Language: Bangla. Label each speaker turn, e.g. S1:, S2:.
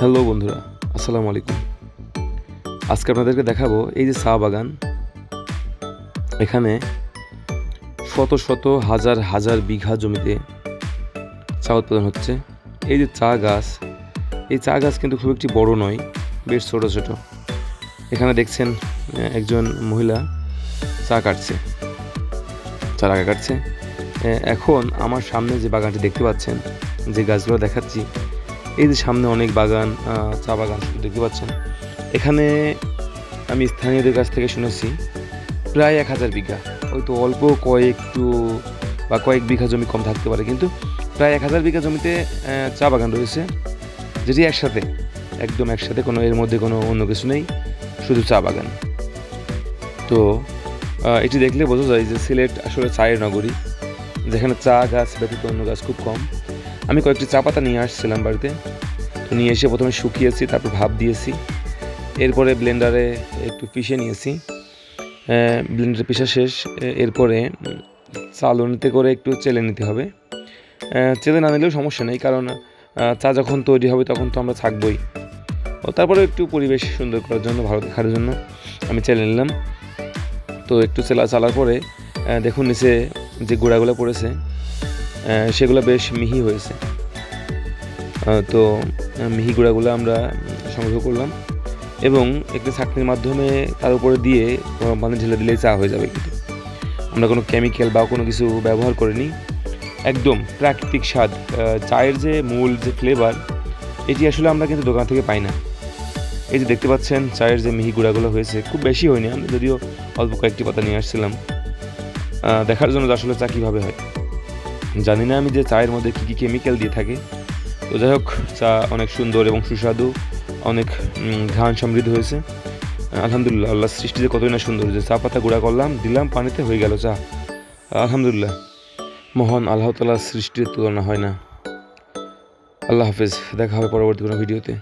S1: হ্যালো বন্ধুরা, আসসালামু আলাইকুম। আজকে আপনাদেরকে দেখাবো এই যে চা বাগান। এখানে শত শত হাজার হাজার বিঘা জমিতে চা উৎপাদন হচ্ছে। এই যে চা গাছ, এই চা গাছ কিন্তু খুব একটি বড় নয়, বেশ ছোট ছোট। এখানে দেখছেন একজন মহিলা চা কাটছে, চা কাটছে। এখন আমার সামনে যে বাগানটি দেখতে পাচ্ছেন, যে গাছগুলো দেখাচ্ছি, এই যে সামনে অনেক বাগান, চা বাগান দেখতে পাচ্ছেন। এখানে আমি স্থানীয়দের কাছ থেকে শুনেছি প্রায় 1000 বিঘা, হয়তো অল্প কয়েক বিঘা জমি কম থাকতে পারে, কিন্তু প্রায় 1000 বিঘা জমিতে চা বাগান রয়েছে, যেটি একদম একসাথে, কোনো এর মধ্যে কোনো অন্য কিছু নেই, শুধু চা বাগান। তো এটি দেখলে বোঝা যায় যে সিলেট আসলে চায়ের নগরী, যেখানে চা গাছ ব্যতীত অন্য গাছ খুব কম। আমি কয়েকটি চা পাতা নিয়ে আসছিলাম বাড়িতে, তো নিয়ে এসে প্রথমে শুকিয়েছি, তারপর ভাপ দিয়েছি, এরপরে ব্লেন্ডারে একটু পিষে নিয়েছি। ব্লেন্ডারে পিষা শেষ, এরপরে চালনিতে করে একটু চেলে নিতে হবে। চেলে না নিলেও সমস্যা নেই, কারণ চা যখন তৈরি হবে তখন তো আমরা থাকবই। তারপরে একটু পরিবেশ সুন্দর করার জন্য, ভালো দেখার জন্য আমি চেলে নিলাম। তো একটু চালার পরে দেখুন নিচে যে গুঁড়াগুলো পড়েছে, সেগুলো বেশ মিহি হয়েছে। তো মিহি গুঁড়াগুলো আমরা সংগ্রহ করলাম এবং একটি ছাঁকনির মাধ্যমে তার উপরে দিয়ে গরম পানি ঢেলে দিলেই চা হয়ে যাবে। কিন্তু আমরা কোনো কেমিক্যাল বা কোনো কিছু ব্যবহার করিনি, একদম প্রাকৃতিক স্বাদ। চায়ের যে মূল যে ফ্লেভার, এটি আসলে আমরা কিন্তু দোকান থেকে পাই না। এই যে দেখতে পাচ্ছেন চায়ের যে মিহি গুঁড়াগুলো হয়েছে, খুব বেশি হয়নি, আমরা যদিও অল্প কয়েকটি পাতা নিয়ে আসছিলাম দেখার জন্য আসলে চা কীভাবে হয়। জানি না আমি যে চায়ের মধ্যে কী কী কেমিক্যাল দিয়ে থাকে। তো যাই হোক, চা অনেক সুন্দর এবং সুস্বাদু, অনেক ঘ্রাণ সমৃদ্ধ হয়েছে। আলহামদুলিল্লাহ, আল্লাহর সৃষ্টিতে কতই না সুন্দর, যে চা পাতা গুঁড়া করলাম, দিলাম পানিতে, হয়ে গেল চা। আলহামদুলিল্লাহ, মহান আল্লাহ তাআলার সৃষ্টির তুলনা হয় না। আল্লাহ হাফেজ, দেখা হবে পরবর্তী কোনো ভিডিওতে।